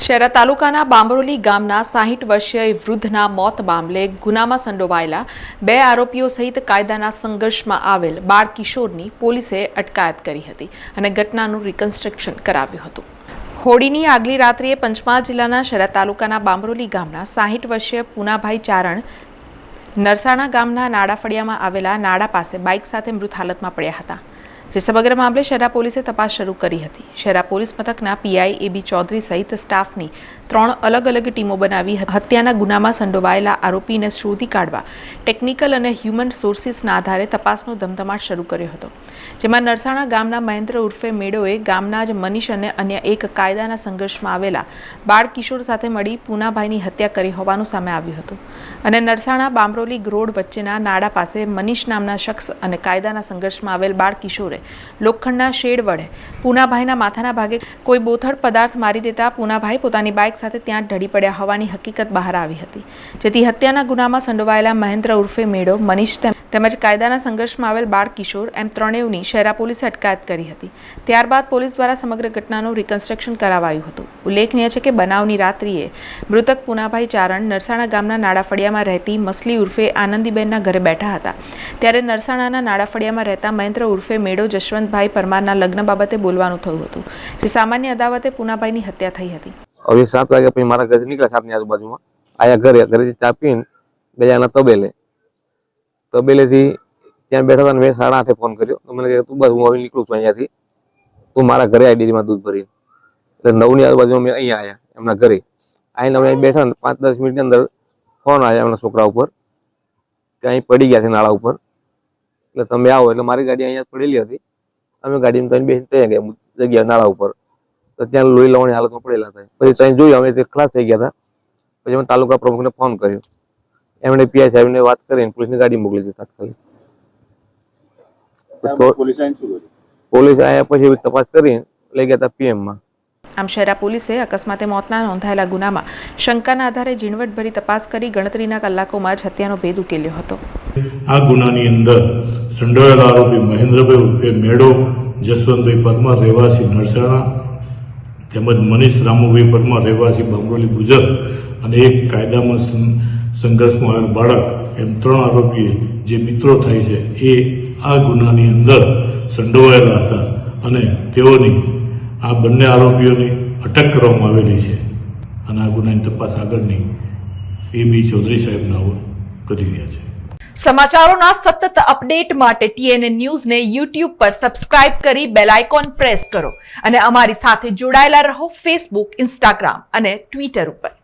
શહેરા તાલુકાના બાંબરોલી ગામના 60 વર્ષીય વૃદ્ધના મોત મામલે ગુનામાં સંડોવાયેલા 2 આરોપીઓ સહિત કાયદાના સંઘર્ષમાં આવેલ બાળ કિશોરની પોલીસે અટકાયત કરી હતી અને ઘટનાનું રિકન્સ્ટ્રક્શન કરાવ્યું હતું। હોળીની આગલી રાત્રિએ પંચમહાલ જિલ્લાના શહેરા તાલુકાના બાંબરોલી ગામના 60 વર્ષીય પૂનાભાઈ ચારણ નરસાણા ગામના નાડા ફળિયામાં આવેલા નાડા પાસે બાઇક સાથે મૃત હાલતમાં પડ્યા હતા। જે સમગ્ર મામલે શહેરા પોલીસે તપાસ શરૂ કરી હતી। શહેરા પોલીસ મથકના પીઆઈ એબી ચૌધરી સહિત સ્ટાફની 3 અલગ અલગ ટીમો બનાવી હત્યાના ગુનામાં સંડોવાયેલા આરોપીને શોધી કાઢવા ટેકનિકલ અને હ્યુમન સોર્સિસના આધારે તપાસનો ધમધમાટ શરૂ કર્યો હતો। જેમાં નરસાણા ગામના મહેન્દ્ર ઉર્ફે મેડોએ ગામના જ મનીષ અને અન્ય એક કાયદાના સંઘર્ષમાં આવેલા બાળ કિશોર સાથે મળી પૂનાભાઈની હત્યા કરી હોવાનું સામે આવ્યું હતું અને નરસાણા બાંબરોલી રોડ વચ્ચેના નાડા પાસે મનીષ નામના શખ્સ અને કાયદાના સંઘર્ષમાં આવેલ બાળ કિશોરે લોખંડના શેડ વડે પૂનાભાઈના માથાના ભાગે કોઈ બોથડ પદાર્થ મારી દેતા પૂનાભાઈ પોતાની બાઇક સાથે ત્યાં ઢળી પડ્યા હોવાની હકીકત બહાર આવી હતી। જેથી હત્યાના ગુનામાં સંડોવાયેલા મહેન્દ્ર ઉર્ફે મેડો, મનીષ તેમજ કાયદાના સંઘર્ષમાં આવેલ બાળ કિશોર એમ ત્રણેયની શહેરા પોલીસે અટકાયત કરી હતી। ત્યારબાદ પોલીસ દ્વારા સમગ્ર ઘટનાનું રિકન્સ્ટ્રક્શન કરાવાયું હતું। ઉલ્લેખનીય છે કે બનાવની રાત્રિએ મૃતક પૂનાભાઈ ચારણ નરસાણા ગામના નાડા ફળિયામાં રહેતી મસલી ઉર્ફે આનંદીબેનના ઘરે બેઠા હતા ત્યારે નરસાણાના નાડા ફળિયામાં રહેતા મહેન્દ્ર ઉર્ફે મેડો જશવંતભાઈ પરમારના લગ્ન બાબતે બોલવાનું થયું હતું। જે સામાન્ય અદાવતે પૂનાભાઈની હત્યા થઈ હતી। હવે 7 વાગ્યા પછી મારા ઘરે નીકળ્યા 7 ની આજુબાજુમાં આયા ઘરેથી ચા પીને ગયાના તબેલેથી ત્યાં બેઠા હતા। મેં 8:30 ફોન કર્યો તો મને કહે તું બસ હું હવે નીકળું છું અહીંયાથી, તું મારા ઘરે આવી ડેરીમાં દૂધ ભરીને। એટલે 9 ની આજુબાજુ અમે અહીંયા આવ્યા એમના ઘરે આવીને અમે બેઠા 5-10 મિનિટની અંદર ફોન આવ્યા એમના છોકરા ઉપર કે અહીં પડી ગયા છે નાળા ઉપર, એટલે તમે આવો। એટલે મારી ગાડી અહીંયા પડેલી હતી, અમે ગાડીમાં ત્યાં બેસીને ત્યાં ગયા જગ્યા નાળા ઉપર તો ત્યાં લોહી લાવવાની હાલતમાં પડેલા હતા। પછી ત્યાં જોયું અમે તે ખલાસ થઈ ગયા હતા। પછી અમે તાલુકા પ્રમુખને ફોન કર્યો, એમણે પીઆઈ સાહેબને વાત કરીને પોલીસની ગાડી મોકલી દીધી તાત્કાલિક। પોલીસ આયા પછી તપાસ કરીને લઈ ગયા હતા પીએમમાં। આમ શહેરા પોલીસે અકસ્માતે મોતના નોંધાયેલા ગુનામાં શંકાના આધારે ઝીણવટભરી તપાસ કરી ગણતરીના કલાકોમાં જ હત્યાનો ભેદ ઉકેલ્યો હતો। આ ગુનાની અંદર સંડોવાયેલા આરોપી મહેન્દ્રભાઈ ઉર્ફે મેડો જસવંતભાઈ પરમાર રહેવાસી નરસાણા તેમજ મનીષ રામુભાઈ પરમાર રહેવાસી બાંબરોલી ગુજર અને એક કાયદામાં સંઘર્ષમાં આવેલ બાળક એમ 3 આરોપીએ જે મિત્રો થાય છે એ આ ગુનાની અંદર સંડોવાયેલા હતા અને તેઓની આ બંને આરોપીઓની અટક કરવામાં આવેલી છે અને આ ગુનાની તપાસ આગળની એબી ચૌધરી સાહેબના કરી રહ્યા છે। સમાચારોના સતત અપડેટ માટે TNN ન્યૂઝને YouTube પર સબસ્ક્રાઇબ કરી બેલ આઇકોન પ્રેસ કરો અને અમારી સાથે જોડાયેલા રહો Facebook, Instagram અને Twitter ઉપર।